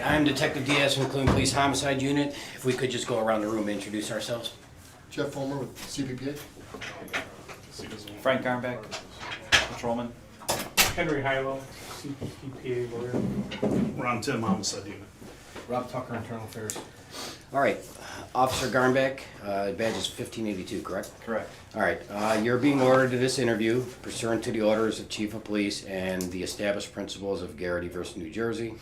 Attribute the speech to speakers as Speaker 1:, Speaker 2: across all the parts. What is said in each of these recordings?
Speaker 1: I'm Detective Diaz from the Cleveland Police Homicide Unit. If we could just go around the room and introduce ourselves.
Speaker 2: Jeff Fulmer with CPPA.
Speaker 3: Frank Garmback, patrolman.
Speaker 4: Henry Hilo, CPPA lawyer.
Speaker 5: Ron Tim, homicide unit.
Speaker 6: Rob Tucker, Internal Affairs.
Speaker 1: All right, Officer Garmback, badge is 1582, correct?
Speaker 3: Correct.
Speaker 1: All right, you're being ordered to this interview pursuant to the orders of Chief of Police and the established principles of Garrity versus New Jersey.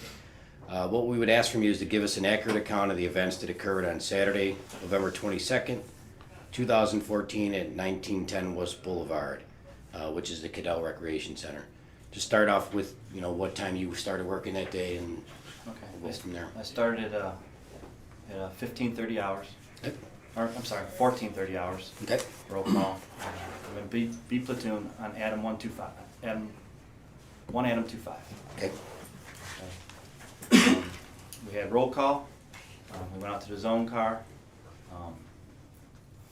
Speaker 1: What we would ask from you is to give us an accurate account of the events that occurred on Saturday, November 22nd, 2014 at 1910 West Boulevard, which is the Cadell Recreation Center. Just start off with, what time you started working that day, and we'll go from there.
Speaker 3: I started at 15:30 hours.
Speaker 1: Okay.
Speaker 3: Or, I'm sorry, 14:30 hours.
Speaker 1: Okay.
Speaker 3: Roll call. I'm in B platoon on Adam 125. Adam 25.
Speaker 1: Okay.
Speaker 3: We had roll call. We went out to the zone car.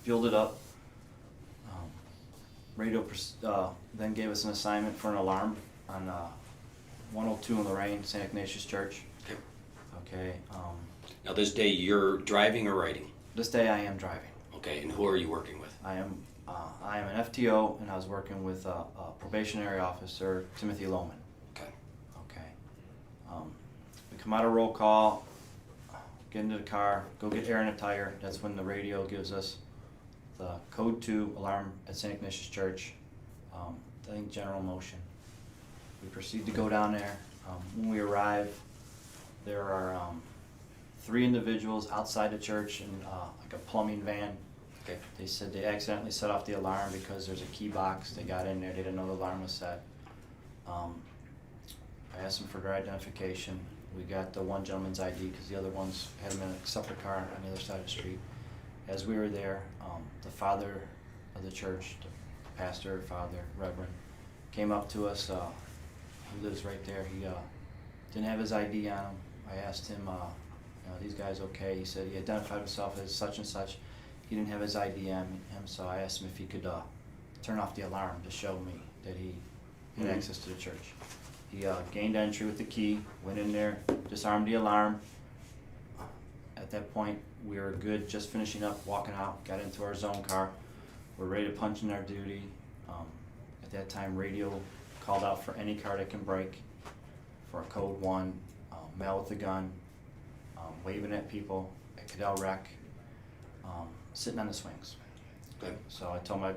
Speaker 3: Fueled it up. Radio then gave us an assignment for an alarm on 102 in Lorraine, St. Ignatius Church.
Speaker 1: Okay.
Speaker 3: Okay.
Speaker 1: Now this day you're driving or riding?
Speaker 3: This day I am driving.
Speaker 1: Okay, and who are you working with?
Speaker 3: I am an FTO, and I was working with a probationary officer, Timothy Lohman.
Speaker 1: Okay.
Speaker 3: Okay. We come out of roll call, get into the car, go get air in a tire. That's when the radio gives us the code 2 alarm at St. Ignatius Church. I think general motion. We proceed to go down there. When we arrive, there are 3 individuals outside the church in like a plumbing van.
Speaker 1: Okay.
Speaker 3: They said they accidentally set off the alarm because there's a key box. They got in there, they didn't know the alarm was set. I asked them for their identification. We got the one gentleman's ID because the other ones had him in a separate car on the other side of the street. As we were there, the father of the church, the pastor, father, reverend, came up to us. He lives right there. He didn't have his ID on him. I asked him, these guys okay? He said he identified himself as such and such. He didn't have his ID on him, so I asked him if he could turn off the alarm to show me that he had access to the church. He gained entry with the key, went in there, disarmed the alarm. At that point, we were good, just finishing up, walking out, got into our zone car. We're ready to punch in our duty. At that time, radio called out for any car that can break, for a code 1, male with a gun, waving at people at Cadell Rec, sitting on the swings.
Speaker 1: Okay.
Speaker 3: So I told my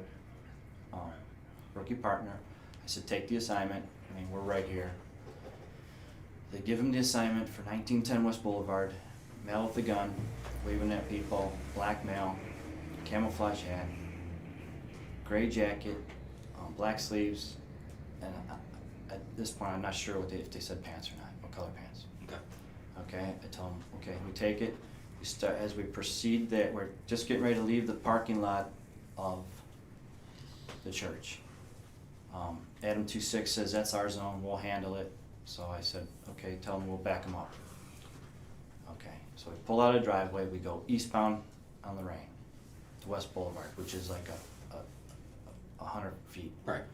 Speaker 3: rookie partner, I said, take the assignment. I mean, we're right here. They give him the assignment for 1910 West Boulevard, male with a gun, waving at people, black male, camouflage hat, gray jacket, black sleeves, and at this point I'm not sure if they said pants or not, what color pants.
Speaker 1: Okay.
Speaker 3: Okay, I told him, okay, we take it. We start, as we proceed there, we're just getting ready to leave the parking lot of the church. Adam 26 says, that's our zone, we'll handle it. So I said, okay, tell them we'll back them up. Okay, so we pull out a driveway, we go eastbound on Lorraine to West Boulevard, which is like a 100 feet.
Speaker 1: Right.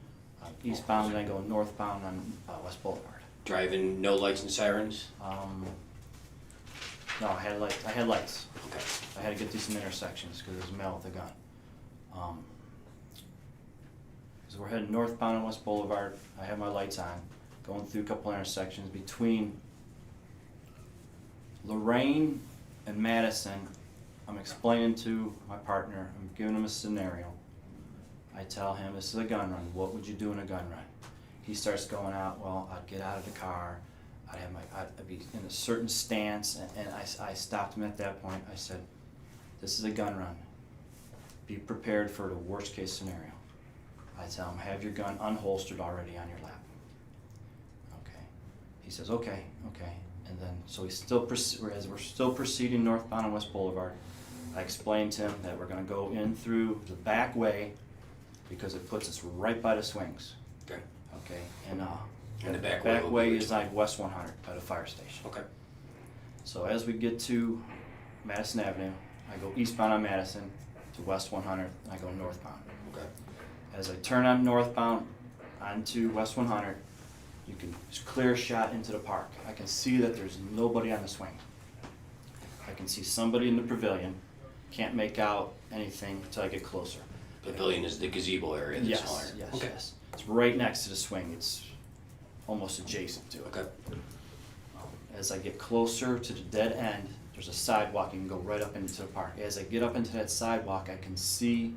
Speaker 3: Eastbound, and then go northbound on West Boulevard.
Speaker 1: Driving, no lights and sirens?
Speaker 3: No, I had lights.
Speaker 1: Okay.
Speaker 3: I had to get through some intersections because there's a male with a gun. So we're heading northbound on West Boulevard. I have my lights on, going through a couple intersections between Lorraine and Madison. I'm explaining to my partner, I'm giving him a scenario. I tell him, this is a gun run. What would you do in a gun run? He starts going out, well, I'd get out of the car. I'd be in a certain stance, and I stopped him at that point. I said, this is a gun run. Be prepared for the worst case scenario. I tell him, have your gun unholstered already on your lap. Okay. He says, okay. And then, so as we're still proceeding northbound on West Boulevard, I explained to him that we're gonna go in through the back way because it puts us right by the swings.
Speaker 1: Okay.
Speaker 3: Okay,
Speaker 1: And the back
Speaker 3: way is like West 100 by the fire station.
Speaker 1: Okay.
Speaker 3: So as we get to Madison Avenue, I go eastbound on Madison to West 100, and I go northbound.
Speaker 1: Okay.
Speaker 3: As I turn on northbound onto West 100, You can, it's clear shot into the park. I can see that there's nobody on the swing. I can see somebody in the pavilion. Can't make out anything until I get closer.
Speaker 1: Pavilion is the gazebo area that's
Speaker 3: Yes,
Speaker 1: smaller.
Speaker 3: yes,
Speaker 1: Okay.
Speaker 3: yes. It's right next to the swing. It's almost adjacent to it.
Speaker 1: Okay.
Speaker 3: As I get closer to the dead end, there's a sidewalk. You can go right up into the park. As I get up into that sidewalk, I can see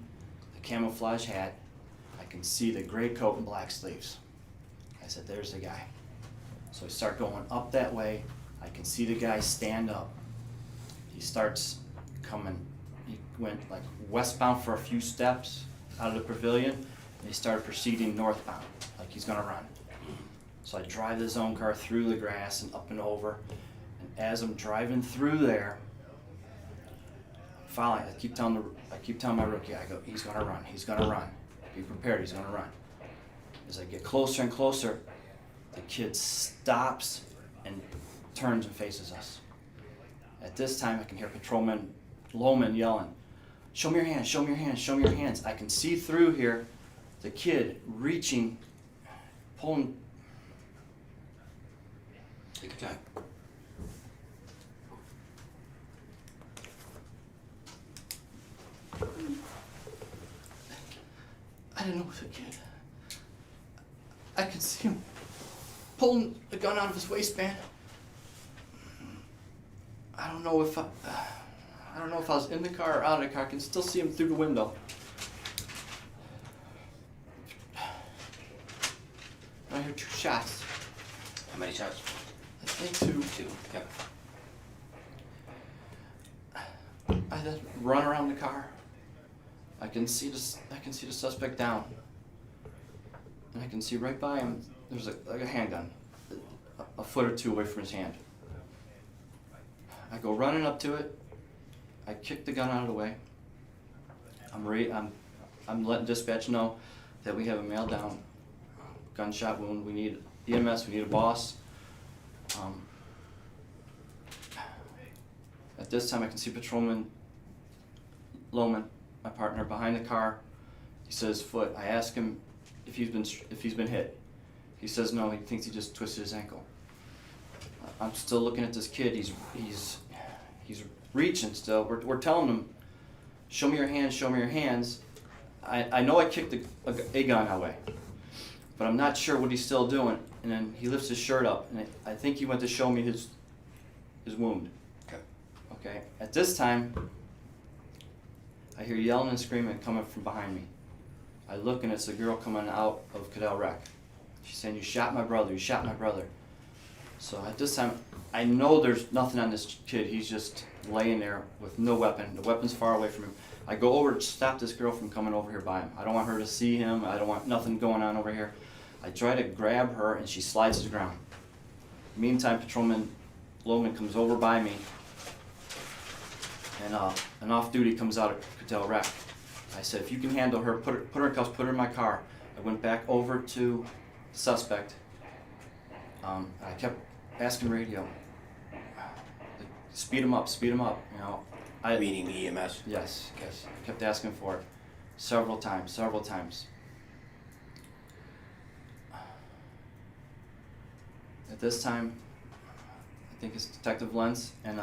Speaker 3: the camouflage hat. I can see the gray coat and black sleeves. I said, there's the guy. So I start going up that way. I can see the guy stand up. He starts coming. He went like westbound for a few steps out of the pavilion, and he started proceeding northbound, like he's gonna run. So I drive the zone car through the grass and up and over. And as I'm driving through there, following, I keep telling my rookie, I go, he's gonna run, he's gonna run. Be prepared, he's gonna run. As I get closer and closer, the kid stops and turns and faces us. At this time, I can hear Patrolman Lohman yelling, show me your hands, show me your hands, show me your hands. I can see through here the kid reaching, pulling.
Speaker 1: Take your time.
Speaker 3: I didn't know it was a kid. I could see him pulling the gun out of his waistband. I don't know if I was in the car or out of the car. I can still see him through the window. I hear 2 shots.
Speaker 1: How many shots?
Speaker 3: I think 2.
Speaker 1: 2. Okay.
Speaker 3: I then run around the car. I can see the suspect down, and I can see right by him. There's like a handgun, a foot or 2 away from his hand. I go running up to it. I kick the gun out of the way. I'm letting dispatch know that we have a male down, gunshot wound. We need EMS. We need a boss. At this time, I can see Patrolman Lohman, my partner, behind the car. He says foot. I ask him if he's been hit. He says no. He thinks he just twisted his ankle. I'm still looking at this kid. He's reaching still. We're telling him, show me your hands. Show me your hands. I know I kicked a gun away, but I'm not sure what he's still doing. And then he lifts his shirt up, and I think he went to show me his wound.
Speaker 1: Okay.
Speaker 3: Okay. At this time, I hear yelling and screaming coming from behind me. I look, and it's a girl coming out of Cadell Rec. She's saying, you shot my brother, you shot my brother. So at this time, I know there's nothing on this kid. He's just laying there with no weapon. The weapon's far away from him. I go over to stop this girl from coming over here by him. I don't want her to see him. I don't want nothing going on over here. I try to grab her, and she slides to the ground. Meantime, Patrolman Lohman comes over by me, and an off-duty comes out of Cadell Rec. I said, if you can handle her, put her in cuffs, put her in my car. I went back over to the suspect. I kept asking radio, speed him up, you know.
Speaker 1: Meaning the EMS?
Speaker 3: Yes, yes. I kept asking for it several times. At this time, I think it's Detective Lenz, and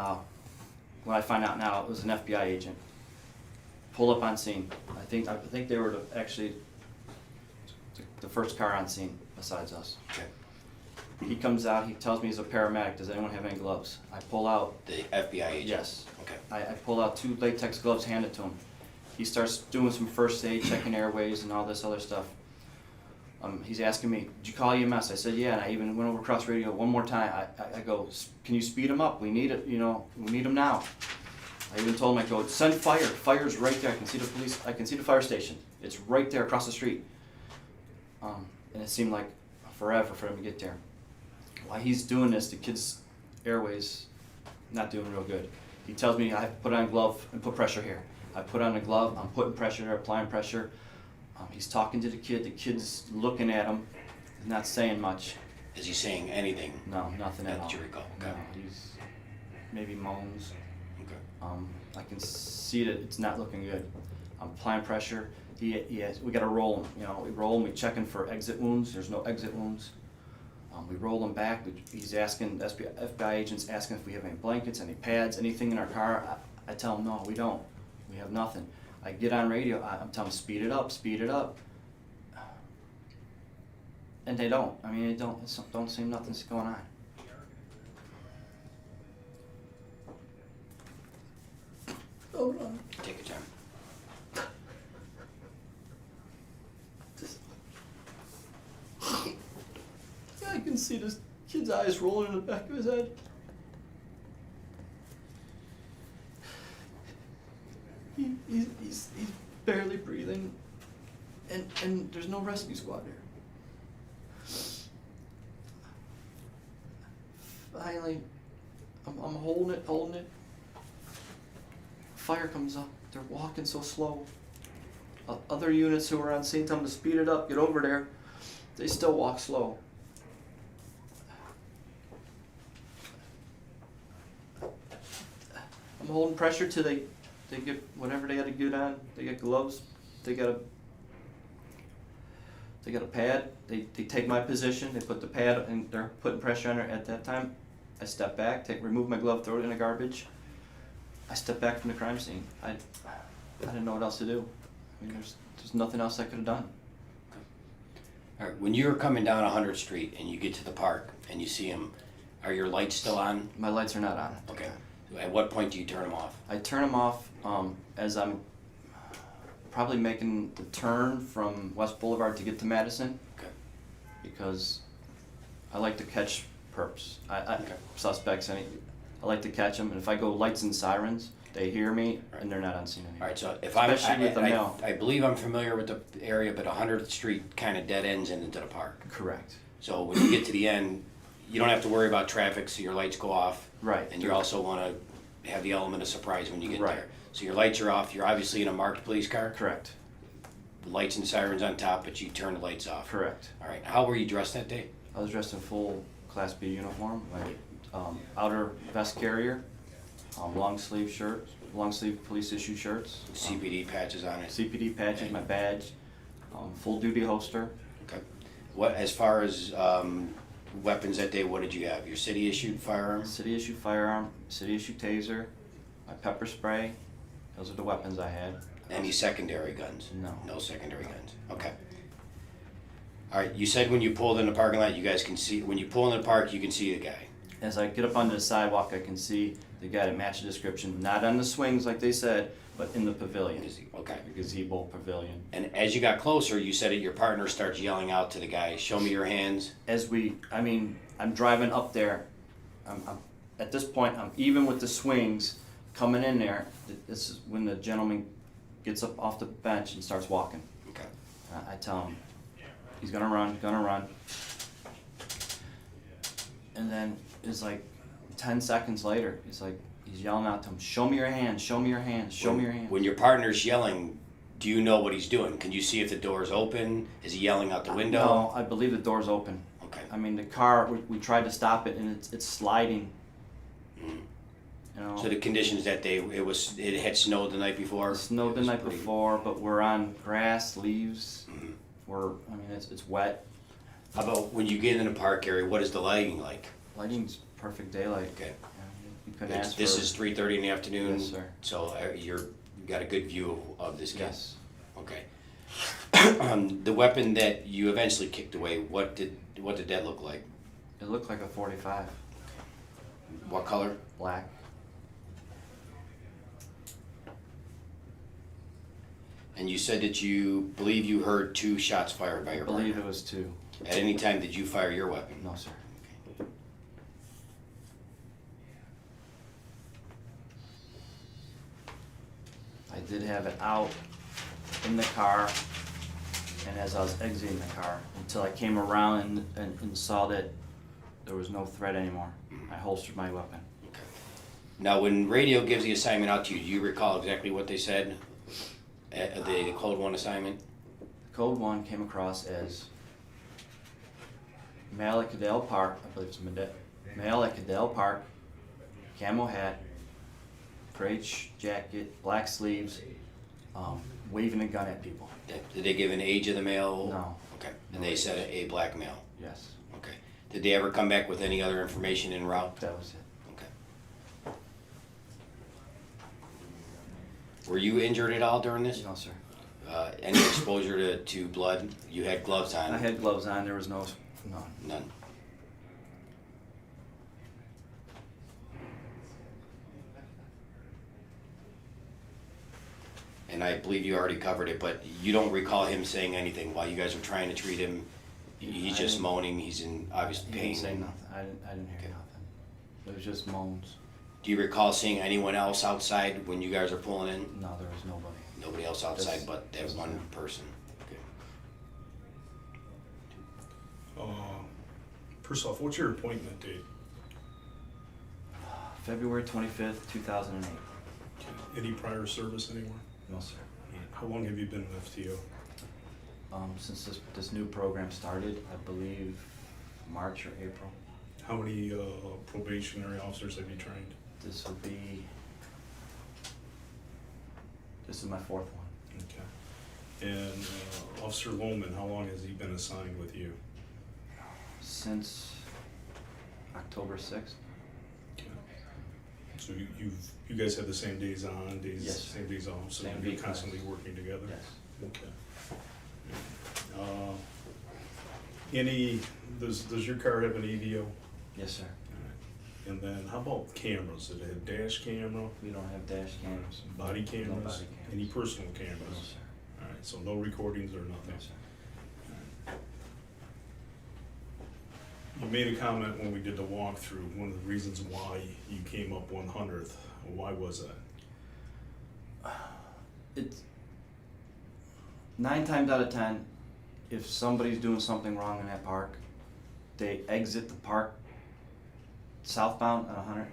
Speaker 3: what I find out now, it was an FBI agent. Pull up on scene. I think they were actually the first car on scene besides us.
Speaker 1: Okay.
Speaker 3: He comes out, he tells me he's a paramedic. Does anyone have any gloves? I pull out.
Speaker 1: The FBI agent?
Speaker 3: Yes.
Speaker 1: Okay.
Speaker 3: I pull out 2 latex gloves, hand it to him. He starts doing some first aid, checking airways and all this other stuff. He's asking me, did you call EMS? I said, yeah, and I even went over across radio one more time. I go, can you speed him up? We need it, you know, we need him now. I even told him, I go, send fire. Fire's right there. I can see the police, I can see the fire station. It's right there across the street. And it seemed like forever for him to get there. While he's doing this, the kid's airways not doing real good. He tells me I have to put on a glove and put pressure here. I put on a glove, I'm putting pressure there, applying pressure. He's talking to the kid's looking at him, he's not saying much.
Speaker 1: Is he saying anything?
Speaker 3: No, nothing at all.
Speaker 1: That you recall? Okay.
Speaker 3: No, he's maybe moans.
Speaker 1: Okay.
Speaker 3: I can see that it's not looking good. I'm applying pressure. We gotta roll him, you know, we roll him, we checking for exit wounds, there's no exit wounds. We roll him back. He's asking, FBI agents asking if we have any blankets, any pads, anything in our car. I tell him, no, we don't. We have nothing. I get on radio, I'm telling them, speed it up, speed it up. And they don't. I mean, don't seem nothing's going on. Hold on.
Speaker 1: Take your time.
Speaker 3: I can see this kid's eyes rolling in the back of his head. He's barely breathing, and there's no rescue squad there. Finally, I'm holding it. Fire comes up. They're walking so slow. Other units who are on scene tell them to speed it up, get over there. They still walk slow. I'm holding pressure till they get whatever they got to get on. They get gloves. They got a pad. They take my position. They put the pad and they're putting pressure on her. At that time, I step back, remove my glove, throw it in the garbage. I step back from the crime scene. I didn't know what else to do. I mean, there's nothing else I could have done.
Speaker 1: All right, when you're coming down 100th Street and you get to the park and you see him, are your lights still on?
Speaker 3: My lights are not on.
Speaker 1: Okay. So at what point do you turn them off?
Speaker 3: I turn them off as I'm probably making the turn from West Boulevard to get to Madison,
Speaker 1: Okay.
Speaker 3: because I like to catch perps.
Speaker 1: Okay.
Speaker 3: Suspects. I like to catch them, and if I go lights and sirens, they hear me
Speaker 1: Right.
Speaker 3: and they're not on scene
Speaker 1: All
Speaker 3: anymore.
Speaker 1: right, so if
Speaker 3: Especially with the mail.
Speaker 1: I believe I'm familiar with the area, but 100th Street kind of dead ends into the park.
Speaker 3: Correct.
Speaker 1: So when you get to the end, you don't have to worry about traffic, so your lights go off.
Speaker 3: Right.
Speaker 1: And you also want to have the element of surprise when you get
Speaker 3: Right.
Speaker 1: there. So your lights are off, you're obviously in a marked police car,
Speaker 3: Correct.
Speaker 1: lights and sirens on top, but you turn the lights off.
Speaker 3: Correct.
Speaker 1: All right, how were you dressed that day?
Speaker 3: I was dressed in full Class B uniform, my outer vest carrier, long sleeve shirt, long sleeve police issue shirts,
Speaker 1: CPD patches on it?
Speaker 3: CPD patches, my badge, full duty holster.
Speaker 1: Okay. What, as far as weapons that day, what did you have? Your city issued firearm?
Speaker 3: City issue firearm, city issue taser, my pepper spray. Those are the weapons I had.
Speaker 1: Any secondary guns?
Speaker 3: No.
Speaker 1: No secondary guns. Okay. All right, you said when you pulled in the parking lot, you guys can see, when you pull in the park, you can see the guy.
Speaker 3: As I get up onto the sidewalk, I can see the guy that matched the description, not on the swings like they said, but in the pavilion,
Speaker 1: Okay.
Speaker 3: the gazebo pavilion.
Speaker 1: And as you got closer, you said that your partner starts yelling out to the guy, "Show me your hands."
Speaker 3: I'm driving up there. I'm at this point, I'm even with the swings coming in there. This is when the gentleman gets up off the bench and starts walking.
Speaker 1: Okay.
Speaker 3: I tell him, he's gonna run. And then it's like 10 seconds later, he's yelling out to him, "Show me your hands, show me your hands, show me your hands."
Speaker 1: When your partner's yelling, do you know what he's doing? Can you see if the door's open? Is he yelling out the window?
Speaker 3: No, I believe the door's open.
Speaker 1: Okay.
Speaker 3: I mean, the car, we tried to stop it and it's sliding.
Speaker 1: Mhm.
Speaker 3: You know,
Speaker 1: So the conditions that day, it had snowed the night before?
Speaker 3: it snowed the
Speaker 1: It was
Speaker 3: night
Speaker 1: pretty-
Speaker 3: before, but we're on grass, leaves.
Speaker 1: Mhm.
Speaker 3: It's wet.
Speaker 1: How about when you get in the park area, what is the lighting like?
Speaker 3: Lighting's perfect daylight.
Speaker 1: Okay.
Speaker 3: You couldn't ask
Speaker 1: This
Speaker 3: for.
Speaker 1: is 3:30 in the afternoon?
Speaker 3: Yes, sir.
Speaker 1: So you got a good view of this guy?
Speaker 3: Yes.
Speaker 1: Okay. The weapon that you eventually kicked away, what did that look like?
Speaker 3: It looked like a 45,
Speaker 1: What color?
Speaker 3: black.
Speaker 1: And you said that you believe you heard 2 shots fired by
Speaker 3: I
Speaker 1: your
Speaker 3: believe
Speaker 1: partner.
Speaker 3: it was 2.
Speaker 1: At any time did you fire your weapon?
Speaker 3: No, sir. I did have it out in the car, and as I was exiting the car, until I came around and saw that there was no threat anymore, I holstered my weapon.
Speaker 1: Okay. Now, when radio gives the assignment out to you, do you recall exactly what they said? The Code 1 assignment?
Speaker 3: Code 1 came across as male at Cadell Park, I believe it's male at Cadell Park, camo hat, gray jacket, black sleeves, waving a gun at people.
Speaker 1: Did they give an age of the male?
Speaker 3: No.
Speaker 1: Okay. And they said a black male?
Speaker 3: Yes.
Speaker 1: Okay. Did they ever come back with any other information en route?
Speaker 3: That was it.
Speaker 1: Okay. Were you injured at all during this?
Speaker 3: No, sir.
Speaker 1: Any exposure to blood? You had gloves on?
Speaker 3: I had gloves on. There was no.
Speaker 1: None. And I believe you already covered it, but you don't recall him saying anything while you guys were trying to treat him? He's just moaning, he's in obvious
Speaker 3: He
Speaker 1: pain?
Speaker 3: didn't say nothing. I didn't hear
Speaker 1: Okay.
Speaker 3: nothing. It was just moans.
Speaker 1: Do you recall seeing anyone else outside when you guys are pulling in?
Speaker 3: No, there was nobody.
Speaker 1: Nobody else outside
Speaker 3: Just-
Speaker 1: but that
Speaker 3: just
Speaker 1: one
Speaker 3: him.
Speaker 1: person? Okay.
Speaker 5: First off, what's your appointment date?
Speaker 3: February 25th, 2008.
Speaker 5: Any prior service anywhere?
Speaker 3: No, sir.
Speaker 5: How long have you been with FTO?
Speaker 3: Since this new program started, I believe March or April.
Speaker 5: How many probationary officers have you trained?
Speaker 3: This is my fourth one.
Speaker 5: Okay. And Officer Lohman, how long has he been assigned with you?
Speaker 3: Since October 6th.
Speaker 5: Okay. So you guys have the same days on,
Speaker 3: Yes.
Speaker 5: same days off, so
Speaker 3: Same
Speaker 5: you're
Speaker 3: week,
Speaker 5: constantly working together?
Speaker 3: Yes.
Speaker 5: Okay. Does your car have an EVO?
Speaker 3: Yes, sir.
Speaker 5: Alright. And then how about cameras? Did it have dash camera,
Speaker 3: We don't have dash cams.
Speaker 5: body
Speaker 3: No
Speaker 5: cameras?
Speaker 3: body cams.
Speaker 5: Any personal
Speaker 3: No,
Speaker 5: cameras?
Speaker 3: sir.
Speaker 5: Alright, so no recordings or
Speaker 3: No,
Speaker 5: nothing?
Speaker 3: sir.
Speaker 5: You made a comment when we did the walkthrough, one of the reasons why you came up 100th. Why was that?
Speaker 3: It's 9 times out of 10, if somebody's doing something wrong in that park, they exit the park southbound on 100.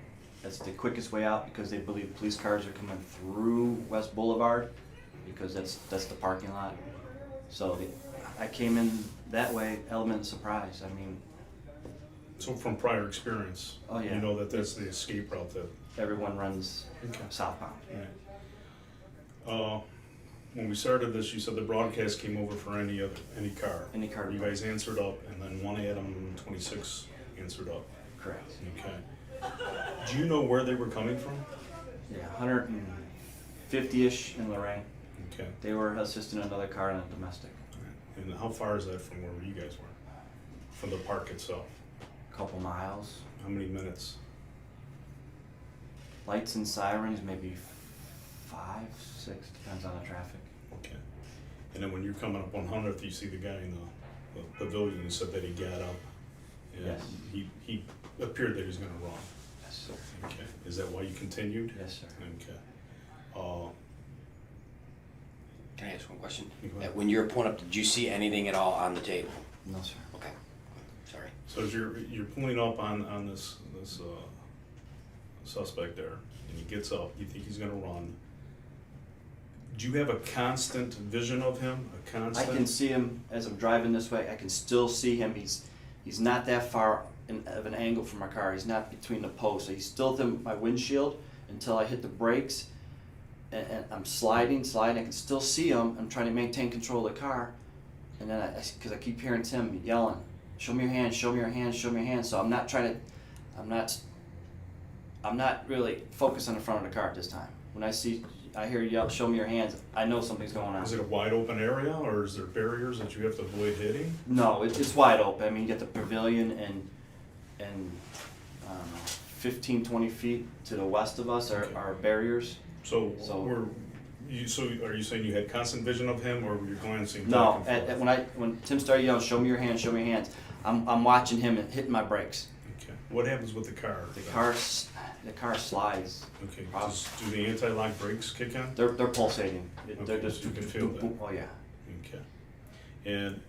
Speaker 3: That's the quickest way out because they believe police cars are coming through West Boulevard because that's the parking lot. So I came in that way, element of surprise. I mean,
Speaker 5: So from prior experience,
Speaker 3: Oh, yeah.
Speaker 5: you know that that's the escape route that.
Speaker 3: everyone runs
Speaker 5: Okay.
Speaker 3: southbound.
Speaker 5: Right. When we started this, you said the broadcast came over for any car.
Speaker 3: Any car.
Speaker 5: You guys answered up, and then one Adam 26 answered up.
Speaker 3: Correct.
Speaker 5: Okay. Do you know where they were coming from?
Speaker 3: Yeah, 150-ish in Lorraine.
Speaker 5: Okay.
Speaker 3: They were assisting another car in a domestic.
Speaker 5: Alright. And how far is that from where you guys were? From the park itself?
Speaker 3: Couple miles.
Speaker 5: How many minutes?
Speaker 3: Lights and sirens, maybe 5, 6, depends on the traffic.
Speaker 5: Okay. And then when you're coming up 100th, you see the guy in the pavilion who said that he got up. And
Speaker 3: Yes.
Speaker 5: he appeared that he was gonna run.
Speaker 3: Yes, sir.
Speaker 5: Okay. Is that why you continued?
Speaker 3: Yes, sir.
Speaker 5: Okay.
Speaker 1: Can I ask one question?
Speaker 5: Go ahead.
Speaker 1: When you were pulling up, did you see anything at all on the table?
Speaker 3: No, sir.
Speaker 1: Okay, sorry.
Speaker 5: So as you're pulling up on this suspect there, and he gets up, you think he's gonna run. Do you have a constant vision of him? A
Speaker 3: I
Speaker 5: constant?
Speaker 3: can see him as I'm driving this way. I can still see him. He's not that far of an angle from my car. He's not between the posts. He's still within my windshield until I hit the brakes, and I'm sliding. I can still see him. I'm trying to maintain control of the car, and then because I keep hearing Tim yelling, "Show me your hands! Show me your hands! Show me your hands!" So I'm not really focused on the front of the car at this time. When I hear you yell, "Show me your hands!" I know something's going on.
Speaker 5: Is it a wide open area, or is there barriers that you have to avoid hitting?
Speaker 3: No, it's wide open. I mean, you get the pavilion and I don't know, 15, 20 feet to the west of us
Speaker 5: Okay.
Speaker 3: are barriers.
Speaker 5: So,
Speaker 3: So-
Speaker 5: are you saying you had constant vision of him, or were you glancing
Speaker 3: No,
Speaker 5: back and forth?
Speaker 3: when Tim started yelling, "Show me your hands! Show me your hands!" I'm watching him and hitting my brakes.
Speaker 5: Okay. What happens with the car?
Speaker 3: The car slides.
Speaker 5: Okay.
Speaker 3: Prob-
Speaker 5: Do the anti-lock brakes kick in?
Speaker 3: They're pulsating. They're
Speaker 5: Okay,
Speaker 3: just
Speaker 5: you can feel that.
Speaker 3: Oh yeah.
Speaker 5: Okay. And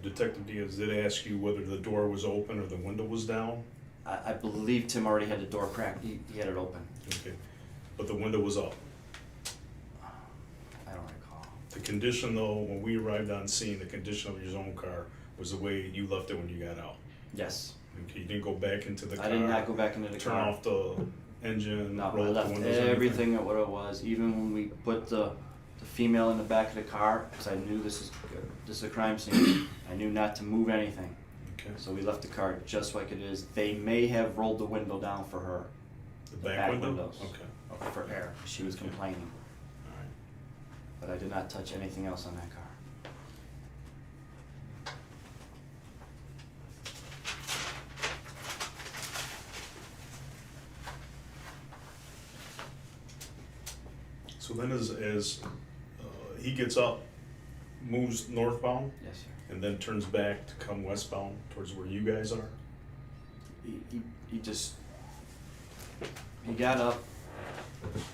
Speaker 5: Detective Diaz did ask you whether the door was open or the window was down?
Speaker 3: I believe Tim already had the door cracked. He had it open.
Speaker 5: Okay. But the window was up.
Speaker 3: I don't recall.
Speaker 5: The condition though, when we arrived on scene, the condition of your own car was the way you left it when you got out.
Speaker 3: Yes.
Speaker 5: Okay, you didn't go back into the car?
Speaker 3: I did not go back into the
Speaker 5: Turn
Speaker 3: car.
Speaker 5: off the engine,
Speaker 3: No, I
Speaker 5: roll up the
Speaker 3: left
Speaker 5: windows, anything?
Speaker 3: everything at what it was. Even when we put the female in the back of the car, because I knew this is a crime scene. I knew not to move anything.
Speaker 5: Okay.
Speaker 3: So we left the car just like it is. They may have rolled the window down for her,
Speaker 5: The
Speaker 3: the
Speaker 5: back
Speaker 3: back
Speaker 5: window?
Speaker 3: windows.
Speaker 5: Okay,
Speaker 3: for air. She was
Speaker 5: Okay.
Speaker 3: complaining,
Speaker 5: all right.
Speaker 3: but I did not touch anything else on that car.
Speaker 5: So then as he gets up, moves northbound,
Speaker 3: Yes, sir.
Speaker 5: and then turns back to come westbound towards where you guys are?
Speaker 3: He just, he got up,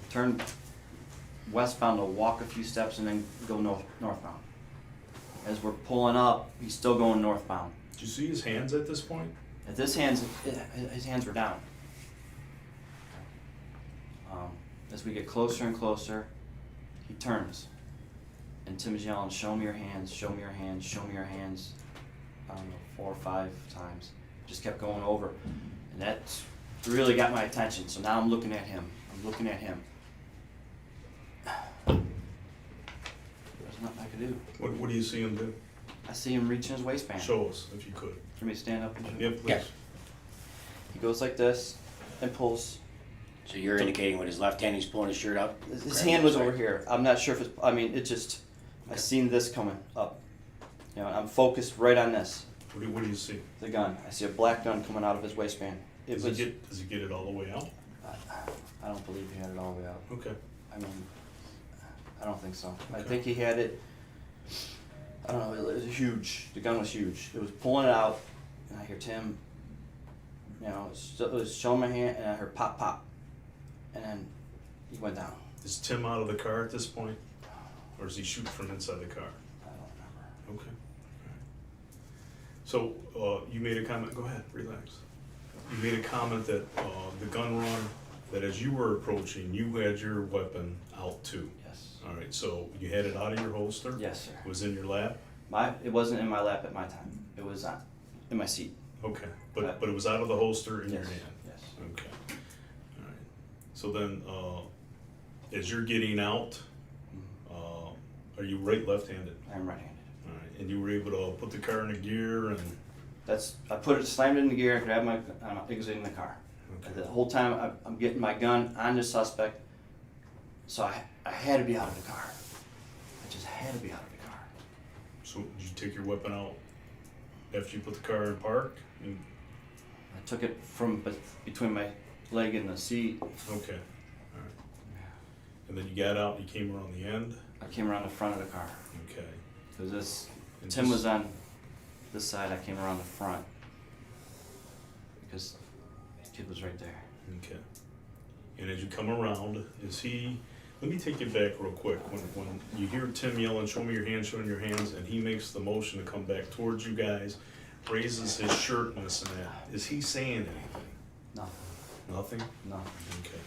Speaker 3: turned westbound to walk a few steps and then go northbound. As we're pulling up, he's still going northbound.
Speaker 5: Did you see his hands at this point?
Speaker 3: At his hands were down. As we get closer and closer, he turns. And Tim's yelling, "Show me your hands, show me your hands, show me your hands." I don't know, 4 or 5 times. Just kept going over. And that really got my attention. So now I'm looking at him. There's nothing I could do.
Speaker 5: What do you see him do?
Speaker 3: I see him reach in his waistband.
Speaker 5: Show us, if you could.
Speaker 3: For me to stand up and show
Speaker 5: Yeah,
Speaker 3: you?
Speaker 5: please.
Speaker 1: Yeah.
Speaker 3: He goes like this and pulls.
Speaker 1: So you're indicating with his left hand, he's pulling his shirt up?
Speaker 3: His hand was over here. I'm not sure if it's, I mean, it just, I seen this coming up. You know, I'm focused right on this,
Speaker 5: What do you see?
Speaker 3: the gun. I see a black gun coming out of his waistband. It
Speaker 5: Does
Speaker 3: was,
Speaker 5: he get it all the way out?
Speaker 3: I don't believe he had it all the way out.
Speaker 5: Okay.
Speaker 3: I mean, I don't think so. I
Speaker 5: Okay.
Speaker 3: think he had it, I don't know, it was huge. The gun was huge. It was pulling it out, and I hear Tim, you know, it was showing my hand, and I heard pop, pop. And then he went down.
Speaker 5: Is Tim out of the car at this point? Or is he shooting from inside the car?
Speaker 3: I don't remember.
Speaker 5: Okay. All right. So, you made a comment, go ahead, relax. You made a comment that, the gun run, that as you were approaching, you had your weapon out too.
Speaker 3: Yes.
Speaker 5: All right, so you had it out of your holster?
Speaker 3: Yes, sir.
Speaker 5: It was in your lap?
Speaker 3: It wasn't in my lap at my time. It was in my seat.
Speaker 5: Okay, but it was out of the holster in your
Speaker 3: Yes.
Speaker 5: hand?
Speaker 3: Yes.
Speaker 5: Okay, all right. So then, as you're getting out, are you right, left-handed?
Speaker 3: I'm right-handed.
Speaker 5: All right, and you were able to put the car in a gear and,
Speaker 3: I slammed it in the gear, grabbed my, I'm exiting the car.
Speaker 5: okay,
Speaker 3: The whole time I'm getting my gun on the suspect, so I had to be out of the car. I just had to be out of the car.
Speaker 5: so did you take your weapon out after you put the car in park? And-
Speaker 3: I took it from between my leg and the seat.
Speaker 5: Okay, all right. And then you got out, and you came around the end?
Speaker 3: I came around the front of the car.
Speaker 5: Okay.
Speaker 3: Because
Speaker 5: And
Speaker 3: Tim
Speaker 5: this-
Speaker 3: was on this side, I came around the front. Because the kid was right there.
Speaker 5: Okay. And as you come around, let me take you back real quick. When you hear Tim yelling, "Show me your hands, show me your hands," and he makes the motion to come back towards you guys, raises his shirt and this and that, is he saying anything?
Speaker 3: Nothing.
Speaker 5: Nothing?
Speaker 3: Nothing.
Speaker 5: Okay.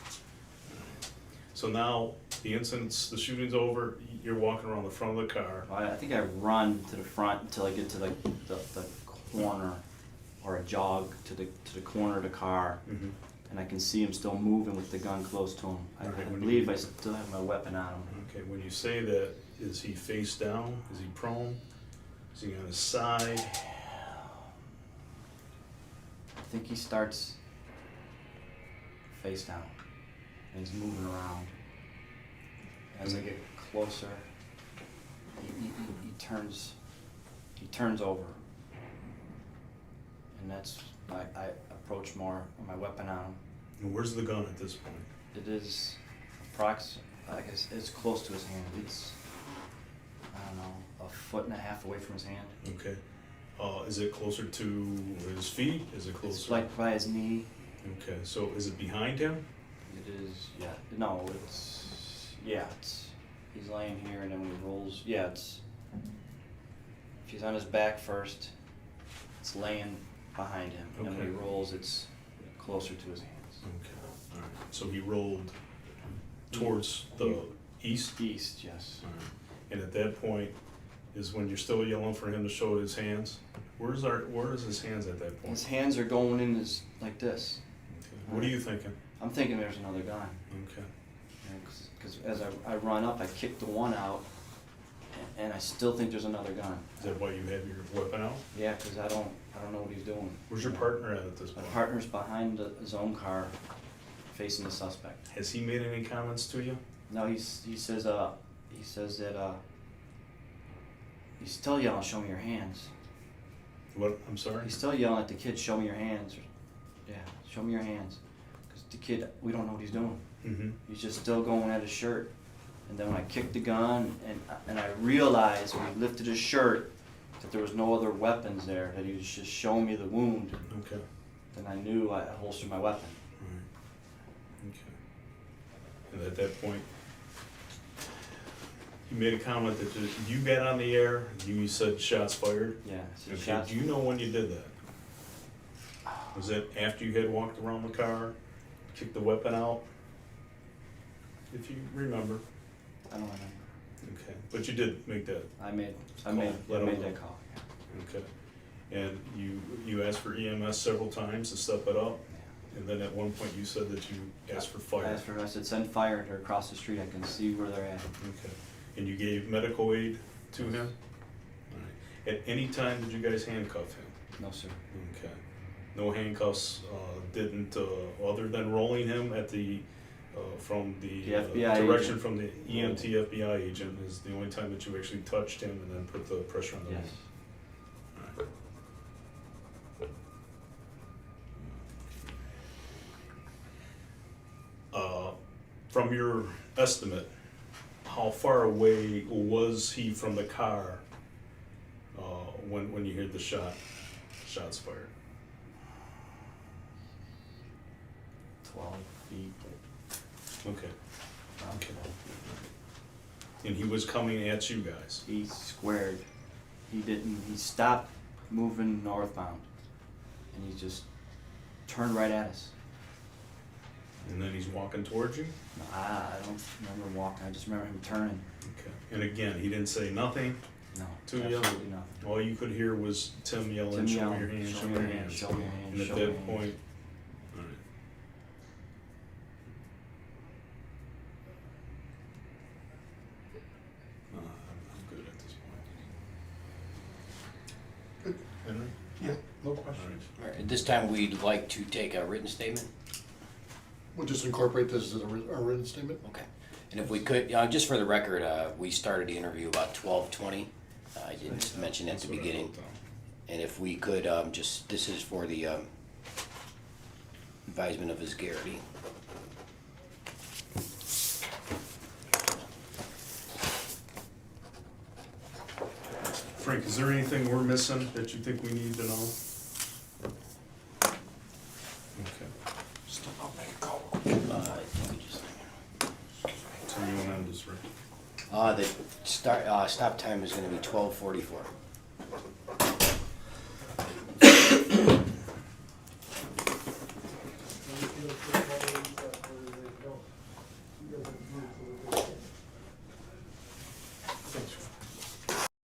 Speaker 5: Alright. So now, the shooting's over, you're walking around the front of the car.
Speaker 3: I think I run to the front until I get to the corner, or a jog to the corner of the car,
Speaker 5: Mhm.
Speaker 3: and I can see him still moving with the gun close to him. I
Speaker 5: Alright, when
Speaker 3: believe
Speaker 5: you-
Speaker 3: I still have my weapon on him.
Speaker 5: Okay, when you say that, is he face down? Is he prone? Is he on his side?
Speaker 3: I think he starts face down, and he's moving around. As I get closer, he turns over, and that's I approach more with my weapon on him.
Speaker 5: And where's the gun at this point?
Speaker 3: It is I guess it's close to his hand. It's, I don't know, 1.5 feet away from his hand.
Speaker 5: Okay. Is it closer to his feet? Is it closer?
Speaker 3: It's like by his knee.
Speaker 5: Okay, so is it behind him?
Speaker 3: It is, yeah. No, he's laying here, and then when he rolls, if he's on his back first, it's laying behind him. And then when he
Speaker 5: Okay.
Speaker 3: rolls, it's closer to his hands.
Speaker 5: Okay, all right. So he rolled towards the east?
Speaker 3: East, yes.
Speaker 5: All right. And at that point is when you're still yelling for him to show his hands? Where is his hands at that point?
Speaker 3: His hands are going in like this.
Speaker 5: Okay. What are you thinking?
Speaker 3: I'm thinking there's another gun.
Speaker 5: Okay.
Speaker 3: Because as I run up, I kick the one out, and I still think there's another gun.
Speaker 5: Is that why you have your weapon out?
Speaker 3: Yeah, because I I don't know what he's doing.
Speaker 5: Where's your partner at this
Speaker 3: My
Speaker 5: point?
Speaker 3: partner's behind his own car, facing the suspect.
Speaker 5: Has he made any comments to you?
Speaker 3: No, he says that he's still yelling, "Show me your hands."
Speaker 5: What, I'm sorry?
Speaker 3: He's still yelling at the kid, "Show me your hands." Yeah, show me your hands. Because the kid, we don't know what he's doing.
Speaker 5: Mm-hmm.
Speaker 3: He's just still going at his shirt. And then when I kicked the gun and I realized when he lifted his shirt that there was no other weapons there, that he was just showing me the wound,
Speaker 5: Okay.
Speaker 3: then I knew I holstered my weapon.
Speaker 5: Right. Okay. And at that point, you made a comment that you got on the air, you said shots fired.
Speaker 3: Yeah, so
Speaker 5: Okay,
Speaker 3: shots.
Speaker 5: do you know when you did that? Was that after you had walked around the car, kicked the weapon out? If you remember.
Speaker 3: I don't remember.
Speaker 5: Okay, but you did make that.
Speaker 3: I made
Speaker 5: Let him know.
Speaker 3: that call.
Speaker 5: Okay. And you asked for EMS several times to step it up,
Speaker 3: Yeah.
Speaker 5: and then at one point you said that you asked for
Speaker 3: I
Speaker 5: fire.
Speaker 3: asked for, I said, send fire. They're across the street. I can see where they're at.
Speaker 5: Okay. And you gave medical aid to him? All right. At any time did you guys handcuff him?
Speaker 3: No, sir.
Speaker 5: Okay. No handcuffs, didn't, other than rolling him at the, from the
Speaker 3: The FBI
Speaker 5: direction
Speaker 3: agent.
Speaker 5: from the EMT FBI agent is the only time that you actually touched him and then put the pressure on the
Speaker 3: Yes.
Speaker 5: wound. From your estimate, how far away was he from the car when you heard the shots fired?
Speaker 3: 12 feet.
Speaker 5: Okay.
Speaker 3: around
Speaker 5: Okay.
Speaker 3: 12 feet.
Speaker 5: And he was coming at you guys.
Speaker 3: He squared. He stopped moving northbound. And he just turned right at us.
Speaker 5: And then he's walking towards you?
Speaker 3: No, I don't remember walking. I just remember him turning.
Speaker 5: Okay. And again, he didn't say nothing?
Speaker 3: No,
Speaker 5: To you?
Speaker 3: absolutely nothing.
Speaker 5: All you could hear was Tim yelling,
Speaker 3: Tim
Speaker 5: show me
Speaker 3: yelling,
Speaker 5: your hands,
Speaker 3: show me your hands, show me your hands,
Speaker 5: And at
Speaker 3: show me
Speaker 5: that
Speaker 3: your hands.
Speaker 5: point, all right. I'm good at this point.
Speaker 2: Good.
Speaker 5: Henry?
Speaker 2: Yeah, no
Speaker 5: All
Speaker 2: questions.
Speaker 5: right.
Speaker 1: All right, at this time, we'd like to take a written statement.
Speaker 2: We'll just incorporate this as a written statement.
Speaker 1: Okay. And if we could, just for the record, we started the interview about 12:20. I didn't mention at the
Speaker 5: That's what I
Speaker 1: beginning.
Speaker 5: wrote down.
Speaker 1: And if we could, this is for the advisement of his Garrity.
Speaker 5: Frank, is there anything we're missing that you think we need to know? Okay.
Speaker 1: Let me just-
Speaker 5: So you want to end this, Rick?
Speaker 1: The stop time is gonna be 12:44.